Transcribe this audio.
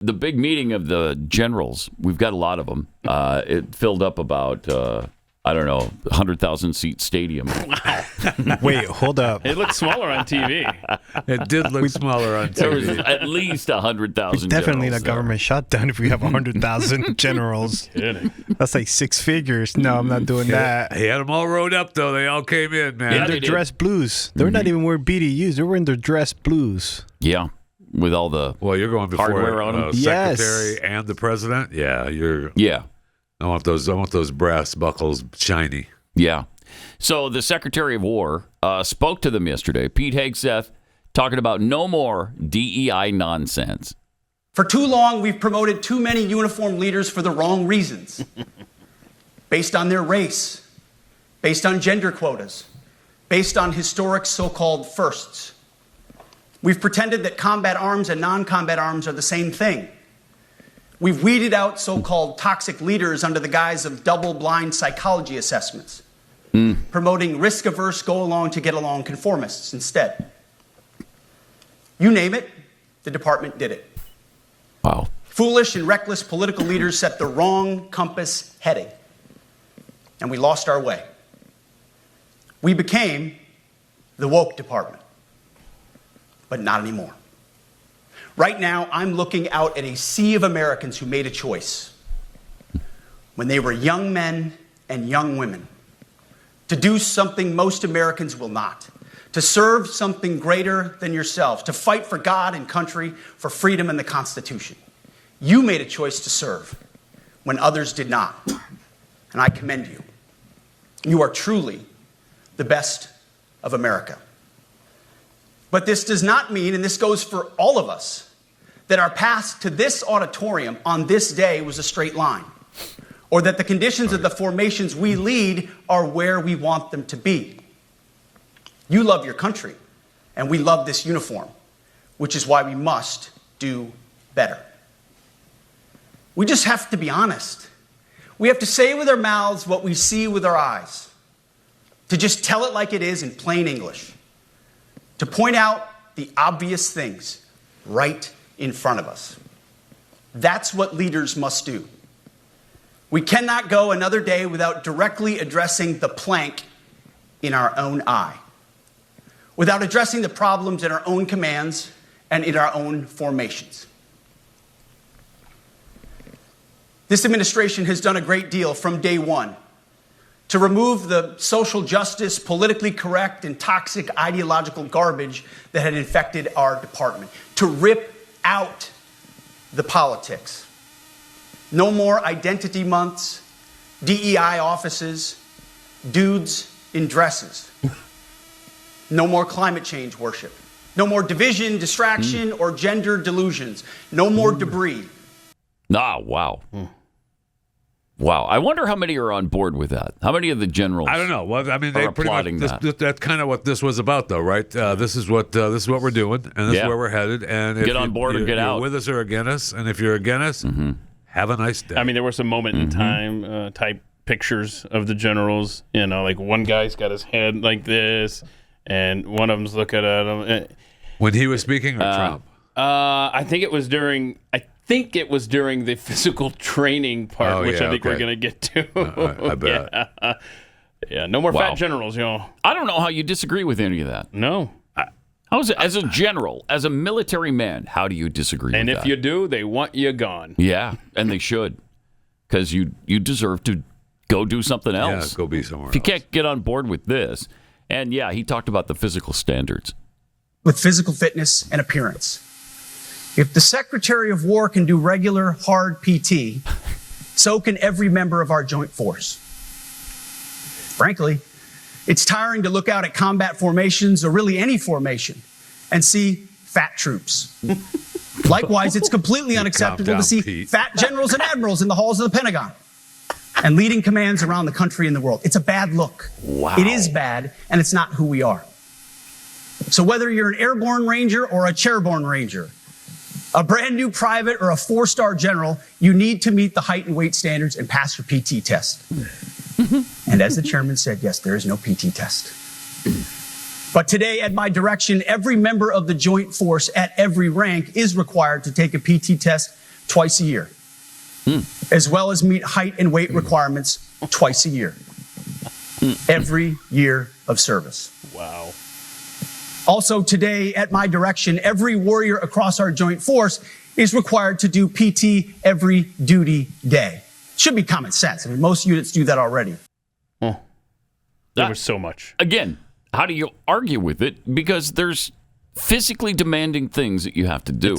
the big meeting of the generals, we've got a lot of them. It filled up about, 100,000 seat stadium. Wow. Wait, hold up. It looked smaller on TV. It did look smaller on TV. There was at least 100,000 Definitely in a generals there. government shutdown if we have 100,000 generals. Kidding. That's like 6 figures. No, I'm not doing that. He had them all rode up, though. They all came in, man. Yeah, Their they did. dress blues. They're not even wearing BDUs. They're wearing their dress blues. Yeah, with all the Well, you're going before hardware on 'em? Yes. secretary and the president. Yeah, you're. yeah. I want those brass buckles shiny. Yeah. So the Secretary of War spoke to them yesterday, Pete Hegseth, talking about no more DEI nonsense. For too long, we've promoted too many uniformed leaders for the wrong reasons. Based on their race, based on gender quotas, based on historic so-called firsts. We've pretended that combat arms and non-combat arms are the same thing. We've weeded out so-called toxic leaders under the guise of double-blind psychology assessments, promoting risk-averse, go-along-to-get-along conformists instead. You name it, the department did it. Wow. Foolish and reckless political leaders set the wrong compass heading, and we lost our way. We became the woke department, but not anymore. Right now, I'm looking out at a sea of Americans who made a choice when they were young men and young women to do something most Americans will not, to serve something greater than yourselves, to fight for God and country, for freedom and the Constitution. You made a choice to serve when others did not, and I commend you. You are truly the best of America. But this does not mean, and this goes for all of us, that our path to this auditorium on this day was a straight line, or that the conditions of the formations we lead are where we want them to be. You love your country, and we love this uniform, which is why we must do better. We just have to be honest. We have to say with our mouths what we see with our eyes, to just tell it like it is in plain English, to point out the obvious things right in front of us. That's what leaders must do. We cannot go another day without directly addressing the plank in our own eye, without addressing the problems in our own commands and in our own formations. This administration has done a great deal from day one to remove the social justice, politically correct, and toxic ideological garbage that had infected our department, to rip out the politics. No more identity months, DEI offices, dudes in dresses. No more climate change worship. No more division, distraction, or gender delusions. No more debris. Wow. Wow. I wonder how many are on board with that. How many of the generals I don't know. Well, I mean, are they pretty applauding much that? that's kind of what this was about, though, right? This is what we're doing, and this is where we're headed. And if Get on board or get you're out. with us or against us, and if you're against us, have a nice day. I mean, there were some moment in time type pictures of the generals. You know, like one guy's got his head like this, and one of them's looking at him. When he was speaking, or Trump? I think it was during the physical training part, which I think we're going to get to. I bet. Yeah, no more fat generals, y'all. I don't know how you disagree with any of that. No. How is it, as a general, as a military man, how do you disagree And with if that? you do, they want you gone. Yeah, and they should, because you deserve to go do something else. Yeah, go be somewhere If you else. can't get on board with this. And yeah, he talked about the physical standards. With physical fitness and appearance. If the Secretary of War can do regular, hard PT, so can every member of our joint force. Frankly, it's tiring to look out at combat formations, or really any formation, and see fat troops. Likewise, it's completely unacceptable down, to see Pete. fat generals and admirals in the halls of the Pentagon and leading commands around the country and the world. It's a bad look. Wow. It is bad, and it's not who we are. So whether you're an airborne ranger or a chairborne ranger, a brand new private or a 4-star general, you need to meet the height and weight standards and pass your PT test. And as the chairman said, yes, there is no PT test. But today, at my direction, every member of the joint force at every rank is required to take a PT test twice a year, as well as meet height and weight requirements twice a year, every year of service. Wow. Also today, at my direction, every warrior across our joint force is required to do PT every duty day. Should be common sense. I mean, most units do that already. There was so much. Again, how do you argue with it? Because there's physically demanding things that you have to do.